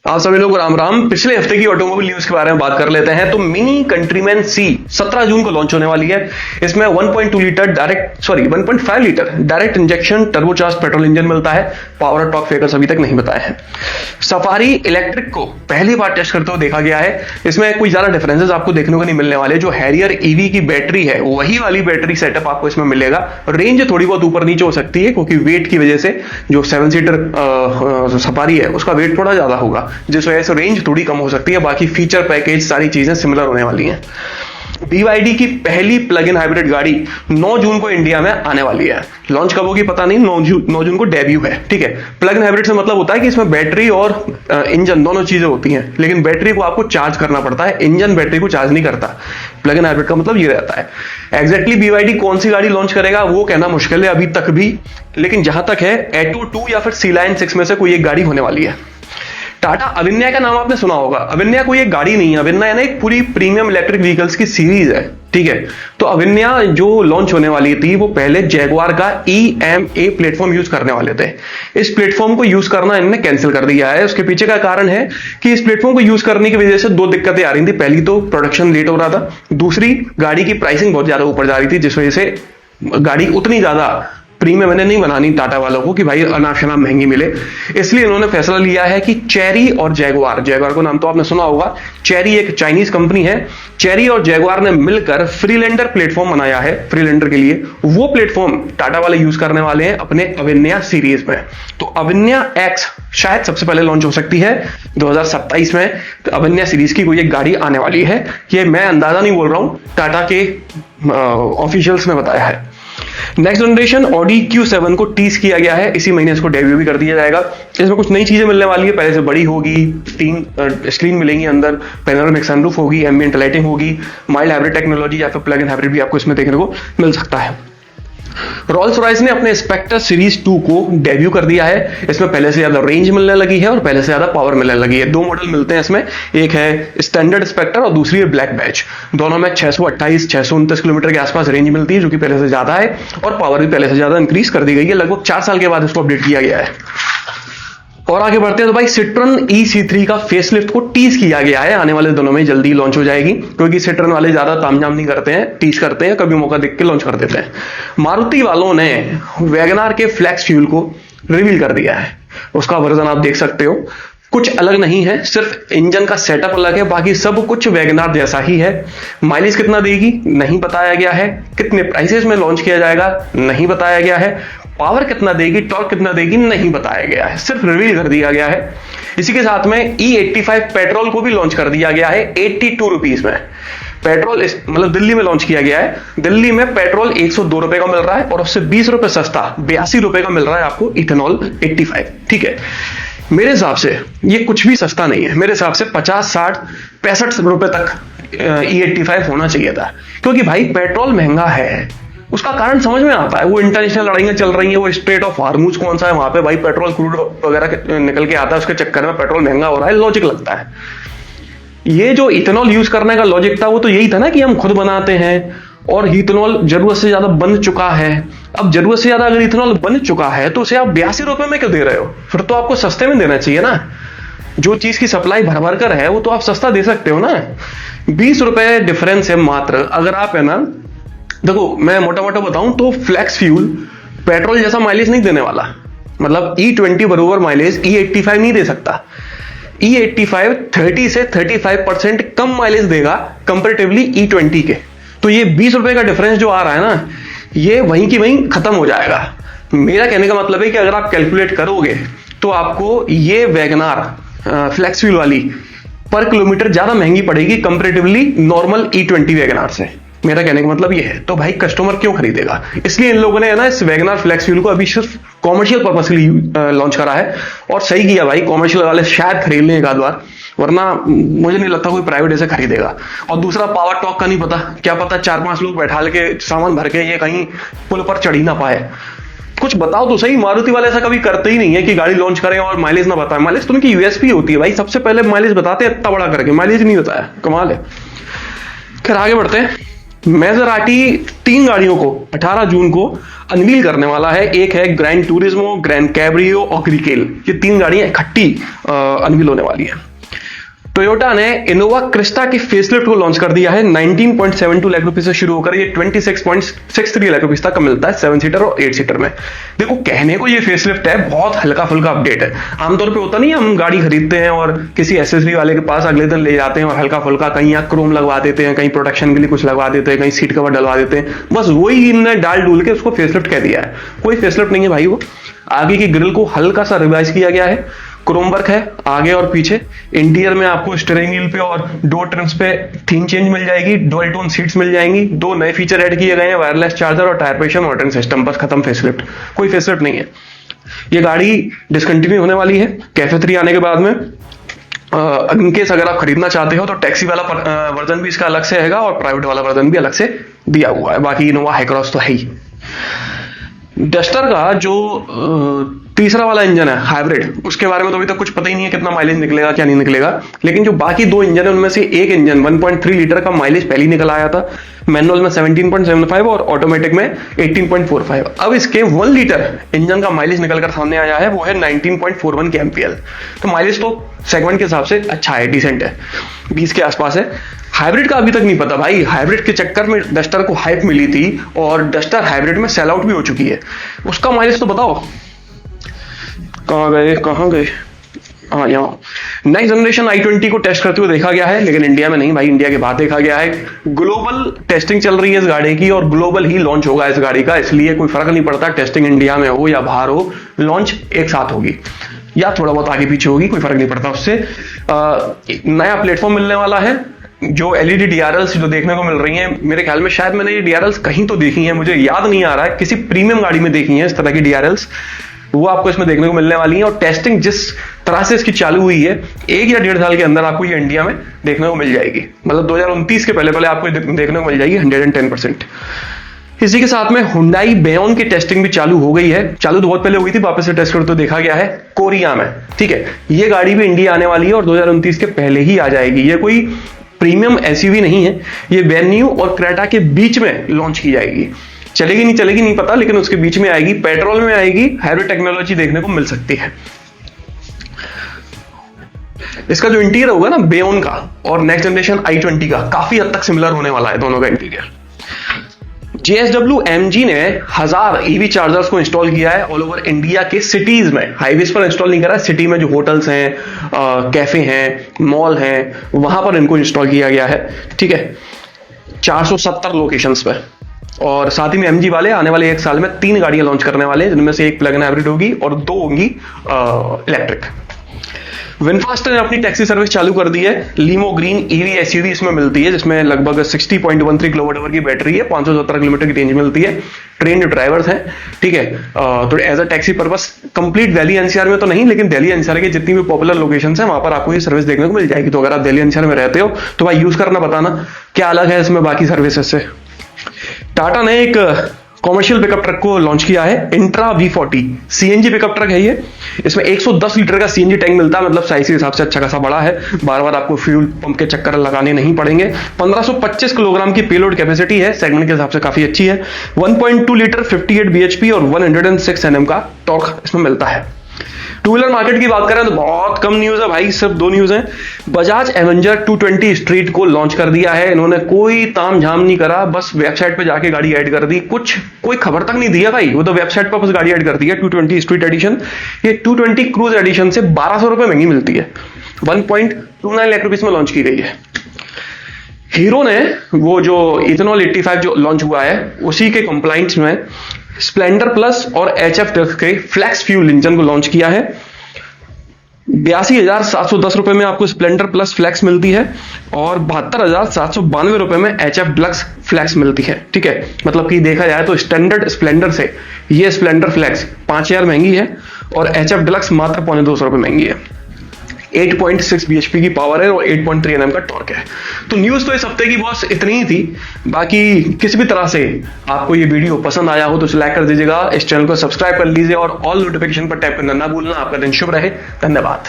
आप सभी लोग राम राम। पिछले हफ्ते की ऑटोमोबाइल न्यूज के बारे में बात कर लेते हैं। तो मिनी कंट्रीमैन सी 17 जून को लॉन्च होने वाली है। इसमें 1.5 litre direct injection turbocharge petrol engine मिलता है। पावर और टॉर्क फिगर्स अभी तक नहीं बताए हैं। सफारी इलेक्ट्रिक को पहली बार टेस्ट करते हुए देखा गया है। इसमें कोई ज्यादा डिफरेंसेस आपको देखने को नहीं मिलने वाले। जो हैरियर ईवी की बैटरी है वही वाली बैटरी सेटअप आपको इसमें मिलेगा। रेंज थोड़ी बहुत ऊपर नीचे हो सकती है क्योंकि वेट की वजह से जो 7 सीटर सफारी है उसका वेट थोड़ा ज्यादा होगा, जिस वजह से रेंज थोड़ी कम हो सकती है। बाकी फीचर पैकेज सारी चीजें सिमिलर होने वाली हैं। BYD की पहली प्लग इन हाइब्रिड गाड़ी 9 जून को इंडिया में आने वाली है। लॉन्च कब होगी पता नहीं, 9 जून को डेब्यू है। ठीक है, प्लग इन हाइब्रिड से मतलब होता है कि इसमें बैटरी और इंजन दोनों चीजें होती हैं, लेकिन बैटरी को आपको चार्ज करना पड़ता है, इंजन बैटरी को चार्ज नहीं करता। प्लग इन हाइब्रिड का मतलब ये रहता है। एग्जैक्टली BYD कौन सी गाड़ी लॉन्च करेगा वो कहना मुश्किल है अभी तक भी, लेकिन जहां तक है एटो 2 या फिर सी लाइन 6 में से कोई एक गाड़ी होने वाली है। टाटा अविन्या का नाम आपने सुना होगा। अविन्या कोई एक गाड़ी नहीं है, अविन्या है एक पूरी प्रीमियम इलेक्ट्रिक व्हीकल्स की सीरीज है। ठीक है, तो अविन्या जो लॉन्च होने वाली थी वो पहले जैगुआर का EMA प्लेटफॉर्म यूज करने वाले थे। इस प्लेटफॉर्म को यूज करना इन्होंने कैंसिल कर दिया है। उसके पीछे का कारण है कि इस प्लेटफॉर्म को यूज करने की वजह से 2 दिक्कतें आ रही थी। पहली तो प्रोडक्शन लेट हो रहा था, दूसरी गाड़ी की प्राइसिंग बहुत ज्यादा ऊपर जा रही थी, जिस वजह से गाड़ी उतनी ज्यादा प्रीमियम मैंने नहीं बनानी टाटा वालों को कि भाई अनाप शनाप महंगी मिले। इसलिए इन्होंने फैसला लिया है कि चेरी और जैगुआर को नाम तो आपने सुना होगा। चेरी एक चाइनीज कंपनी है। चेरी और जैगुआर ने मिलकर फ्रीलैंडर प्लेटफॉर्म बनाया है फ्रीलैंडर के लिए। वो प्लेटफॉर्म टाटा वाले यूज करने वाले हैं अपने अविन्या सीरीज में। तो अविन्या X शायद सबसे पहले लॉन्च हो सकती है 2027 में। तो अविन्या सीरीज की कोई एक गाड़ी आने वाली है। ये मैं अंदाजा नहीं बोल रहा हूं, टाटा के ऑफिशियल्स ने बताया है। नेक्स्ट जनरेशन ऑडी Q7 को टीज किया गया है। इसी महीने इसको डेब्यू भी कर दिया जाएगा। इसमें कुछ नई चीजें मिलने वाली है। पहले से बड़ी होगी, 3 स्क्रीन मिलेंगी अंदर, पैनोरामिक सनरूफ होगी, एम्बिएंट लाइटिंग होगी, माइल्ड हाइब्रिड टेक्नोलॉजी या फिर प्लग इन हाइब्रिड भी आपको इसमें देखने को मिल सकता है। रोल्स रॉयस ने अपने स्पेक्टर सीरीज 2 को डेब्यू कर दिया है। इसमें पहले से ज्यादा रेंज मिलने लगी है और पहले से ज्यादा पावर मिलने लगी है। 2 मॉडल मिलते हैं इसमें, एक है स्टैंडर्ड स्पेक्टर और दूसरी है ब्लैक बैच। दोनों में 628 629 किलोमीटर के आसपास रेंज मिलती है, जो कि पहले से ज्यादा है, और पावर भी पहले से ज्यादा इंक्रीज कर दी गई है। लगभग 4 साल के बाद इसको अपडेट किया गया है। और आगे बढ़ते हैं तो भाई सिट्रन EC3 का फेसलिफ्ट को टीज किया गया है। आने वाले दिनों में जल्दी लॉन्च हो जाएगी, क्योंकि सिट्रन वाले ज्यादा तामझाम नहीं करते हैं, टीज करते हैं, कभी मौका देख के लॉन्च कर देते हैं। मारुति वालों ने वैगनार के फ्लैक्स फ्यूल को रिवील कर दिया है। उसका वर्जन आप देख सकते हो, कुछ अलग नहीं है, सिर्फ इंजन का सेटअप अलग है, बाकी सब कुछ वैगनार जैसा ही है। माइलेज कितना देगी नहीं बताया गया है। कितने प्राइसेस में लॉन्च किया जाएगा नहीं बताया गया है। पावर कितना देगी, टॉर्क कितना देगी नहीं बताया गया है, सिर्फ रिवील कर दिया गया है। इसी के साथ में E85 पेट्रोल को भी लॉन्च कर दिया गया है 82 रुपीज में। पेट्रोल मतलब दिल्ली में लॉन्च किया गया है। दिल्ली में पेट्रोल 102 रुपए का मिल रहा है और उससे 20 रुपए सस्ता 82 रुपए का मिल रहा है आपको इथेनॉल 85। ठीक है, मेरे हिसाब से ये कुछ भी सस्ता नहीं है। मेरे हिसाब से 50 60 65 रुपए तक E85 होना चाहिए था, क्योंकि भाई पेट्रोल महंगा है। उसका कारण समझ में आता है, वो इंटरनेशनल लड़ाइयां चल रही हैं, वो स्ट्रेट ऑफ हार्मूज कौन सा है वहां पे भाई पेट्रोल क्रूड वगैरह निकल के आता है, उसके चक्कर में पेट्रोल महंगा हो रहा है, लॉजिक लगता है। ये जो इथेनॉल यूज करने का लॉजिक था वो तो यही था ना कि हम खुद बनाते हैं और इथेनॉल जरूरत से ज्यादा बन चुका है। अब जरूरत से ज्यादा अगर इथेनॉल बन चुका है तो उसे आप 82 रुपए में क्यों दे रहे हो? फिर तो आपको सस्ते में देना चाहिए ना। जो चीज की सप्लाई भर भर कर है वो तो आप सस्ता दे सकते हो ना। 20 रुपए डिफरेंस है मात्र। अगर आप है ना, देखो मैं मोटा मोटा बताऊं तो फ्लैक्स फ्यूल पेट्रोल जैसा माइलेज नहीं देने वाला। मतलब E20 बराबर माइलेज E85 नहीं दे सकता। E85 30 से 35% कम माइलेज देगा कंपैरेटिवली E20 के। तो ये 20 रुपए का डिफरेंस जो आ रहा है ना, ये वहीं की वहीं खत्म हो जाएगा। मेरा कहने का मतलब है कि अगर आप कैलकुलेट करोगे तो आपको ये वैगनार फ्लैक्स फ्यूल वाली पर किलोमीटर ज्यादा महंगी पड़ेगी कंपैरेटिवली नॉर्मल E20 वैगनार से। मेरा कहने का मतलब ये है। तो भाई कस्टमर क्यों खरीदेगा? इसलिए इन लोगों ने है ना इस वैगनार फ्लैक्स फ्यूल को अभी सिर्फ कॉमर्शियल पर्पस के लिए लॉन्च करा है, और सही किया भाई। कॉमर्शियल वाले शायद खरीद लें एक आध बार, वरना मुझे नहीं लगता कोई प्राइवेट ऐसे खरीदेगा। और दूसरा पावर टॉर्क का नहीं पता, क्या पता 4-5 लोग बैठा के सामान भर के ये कहीं पुल पर चढ़ ही ना पाए। कुछ बताओ तो सही। मारुति वाले ऐसा कभी करते ही नहीं है कि गाड़ी लॉन्च करें और माइलेज ना बताएं। माइलेज तो उनकी USP होती है भाई, सबसे पहले माइलेज बताते हैं, इतना बड़ा करके माइलेज नहीं बताया, कमाल है। फिर आगे बढ़ते हैं। मैसेराटी 3 गाड़ियों को 18 जून को अनवील करने वाला है। एक है ग्रैंड टूरिज्मो, ग्रैंड कैब्रियो और ग्रीकेल। ये 3 गाड़ियां इकट्ठी अनवील होने वाली है। टोयोटा ने इनोवा क्रिस्टा के फेसलिफ्ट को लॉन्च कर दिया है। 19.72 लाख रुपए से शुरू होकर ये 26.63 लाख रुपए तक मिलता है 7 सीटर और 8 सीटर में। देखो, कहने को ये फेसलिफ्ट है, बहुत हल्का फुल्का अपडेट है। आमतौर पे होता नहीं, हम गाड़ी खरीदते हैं और किसी एसेसरी वाले के पास अगले दिन ले जाते हैं और हल्का फुल्का कहीं यहाँ क्रोम लगवा देते हैं, कहीं प्रोटेक्शन के लिए कुछ लगवा देते हैं, कहीं सीट कवर डलवा देते हैं। बस वही इनने डाल डूल के उसको फेसलिफ्ट कह दिया है। कोई फेसलिफ्ट नहीं है भाई, वो आगे की ग्रिल को हल्का सा रिवाइज किया गया है। क्रोम वर्क है आगे और पीछे। इंटीरियर में आपको स्टीयरिंग व्हील पे और डोर ट्रिम्स पे थीम चेंज मिल जाएगी। डुअल टोन सीट्स मिल जाएंगी। 2 नए फीचर ऐड किए गए हैं, वायरलेस चार्जर और टायर प्रेशर मॉनिटरिंग सिस्टम। बस खत्म फेसलिफ्ट। कोई फेसलिफ्ट नहीं है। ये गाड़ी डिसकंटिन्यू होने वाली है कैफे 3 आने के बाद में। इनकेस अगर आप खरीदना चाहते हो तो टैक्सी वाला वर्जन भी इसका अलग से रहेगा और प्राइवेट वाला वर्जन भी अलग से दिया हुआ है। बाकी इनोवा हाईक्रॉस तो है ही। डस्टर का जो तीसरा वाला इंजन है हाइब्रिड, उसके बारे में तो अभी तक कुछ पता ही नहीं है कितना माइलेज निकलेगा क्या नहीं निकलेगा। लेकिन जो बाकी 2 इंजन है उनमें से एक इंजन 1.3 लीटर का माइलेज पहले निकल आया था। मैनुअल में 17.75 और ऑटोमेटिक में 18.45। अब इसके 1 लीटर इंजन का माइलेज निकलकर सामने आया है, वो है 19.41 के एमपीएल। तो माइलेज तो सेगमेंट के हिसाब से अच्छा है, डिसेंट है, 20 के आसपास है। हाइब्रिड का अभी तक नहीं पता भाई। हाइब्रिड के चक्कर में डस्टर को हाइप मिली थी और डस्टर हाइब्रिड में सेल आउट भी हो चुकी है। उसका माइलेज तो बताओ। कहाँ गए? हाँ, यहाँ नेक्स्ट जनरेशन i20 को टेस्ट करते हुए देखा गया है, लेकिन इंडिया में नहीं भाई, इंडिया के बाहर देखा गया है। ग्लोबल टेस्टिंग चल रही है इस गाड़ी की और ग्लोबल ही लॉन्च होगा इस गाड़ी का। इसलिए कोई फर्क नहीं पड़ता टेस्टिंग इंडिया में हो या बाहर हो, लॉन्च एक साथ होगी या थोड़ा बहुत आगे पीछे होगी, कोई फर्क नहीं पड़ता उससे। नया प्लेटफॉर्म मिलने वाला है। जो एलईडी डीआरएल्स जो देखने को मिल रही हैं, मेरे ख्याल में शायद मैंने ये डीआरएल्स कहीं तो देखी हैं, मुझे याद नहीं आ रहा है, किसी प्रीमियम गाड़ी में देखी है इस तरह की डीआरएल्स। वो आपको इसमें देखने को मिलने वाली है। और टेस्टिंग जिस तरह से इसकी चालू हुई है, 1 या 1.5 साल के अंदर आपको ये इंडिया में देखने को मिल जाएगी। मतलब 2029 के पहले आपको देखने को मिल जाएगी 110%। इसी के साथ में हुंडई बेयोन की टेस्टिंग भी चालू हो गई है। चालू तो बहुत पहले हुई थी, वापस से टेस्ट करते देखा गया है कोरिया में। ठीक है, ये गाड़ी भी इंडिया आने वाली है और 2029 के पहले ही आ जाएगी। ये कोई प्रीमियम एसयूवी नहीं है, ये वेन्यू और क्रेटा के बीच में लॉन्च की जाएगी। चलेगी नहीं पता, लेकिन उसके बीच में आएगी। पेट्रोल में आएगी, हाइब्रिड टेक्नोलॉजी देखने को मिल सकती है। इसका जो इंटीरियर होगा ना बेयोन का और नेक्स्ट जनरेशन i20 का, काफी हद तक सिमिलर होने वाला है दोनों का इंटीरियर। JSW MG ने 1000 EV चार्जर्स को इंस्टॉल किया है ऑल ओवर इंडिया के सिटीज में। हाईवेज पर इंस्टॉल नहीं करा है, सिटी में जो होटल्स हैं, कैफे हैं, मॉल हैं, वहां पर इनको इंस्टॉल किया गया है। ठीक है, 470 लोकेशंस पे। और साथ ही में MG वाले आने वाले 1 साल में 3 गाड़ियां लॉन्च करने वाले हैं, जिनमें से 1 प्लग इन हाइब्रिड होगी और 2 होंगी इलेक्ट्रिक। विनफास्ट ने अपनी टैक्सी सर्विस चालू कर दी है। लीमो ग्रीन EV SUV इसमें मिलती है, जिसमें लगभग 60.13 किलोवाट की बैटरी है, 517 किलोमीटर की रेंज मिलती है। ट्रेन जो ड्राइवर्स हैं, ठीक है, तो as a taxi purpose complete Delhi NCR में तो नहीं, लेकिन दिल्ली NCR के जितनी भी पॉपुलर लोकेशन है वहां पर आपको ये सर्विस देखने को मिल जाएगी। तो अगर आप दिल्ली NCR में रहते हो तो भाई यूज करना, बताना क्या अलग है इसमें बाकी सर्विसेज से। टाटा ने एक कॉमर्शियल पिकअप ट्रक को लॉन्च किया है, intra V40 CNG pickup truck है ये। इसमें 110 लीटर का CNG टैंक मिलता है, मतलब साइज के हिसाब से अच्छा खासा बड़ा है। बार बार आपको फ्यूल पंप के चक्कर लगाने नहीं पड़ेंगे। 1525 किलोग्राम की पेलोड कैपेसिटी है, सेगमेंट के हिसाब से काफी अच्छी है। 1.2 लीटर 58 bhp और 106 Nm का टॉर्क इसमें मिलता है। टू व्हीलर मार्केट की बात करें तो बहुत कम न्यूज है भाई, सिर्फ 2 न्यूज हैं। बजाज एवेंजर 220 स्ट्रीट को लॉन्च कर दिया है इन्होंने। कोई ताम झाम नहीं करा, बस वेबसाइट पे जाके गाड़ी ऐड कर दी, कोई खबर तक नहीं दिया भाई, वो तो वेबसाइट पर बस गाड़ी ऐड कर दी है। 220 स्ट्रीट एडिशन, ये 220 क्रूज एडिशन से 1200 रुपए महंगी मिलती है। 1.29 लाख रुपीस में लॉन्च की गई है। हीरो ने वो जो इथेनॉल 85 जो लॉन्च हुआ है, उसी के कंप्लाइंट्स में स्प्लेंडर प्लस और HF के फ्लैक्स फ्यूल इंजन को लॉन्च किया है। 82,710 रुपए में आपको स्प्लेंडर प्लस फ्लैक्स मिलती है और 72,792 रुपए में HF डिलक्स फ्लैक्स मिलती है। ठीक है, मतलब कि देखा जाए तो स्टैंडर्ड स्प्लेंडर से ये स्प्लेंडर फ्लैक्स 5,000 महंगी है और HF डिलक्स मात्र 250 रुपए महंगी है। 8.6 bhp की पावर है और 8.3 Nm का टॉर्क है। तो न्यूज तो इस हफ्ते की बॉस इतनी ही थी। बाकी किसी भी तरह से आपको ये वीडियो पसंद आया हो तो लाइक कर दीजिएगा, इस चैनल को सब्सक्राइब कर लीजिए और ऑल नोटिफिकेशन पर टैप करना ना भूलना। आपका दिन शुभ रहे, धन्यवाद।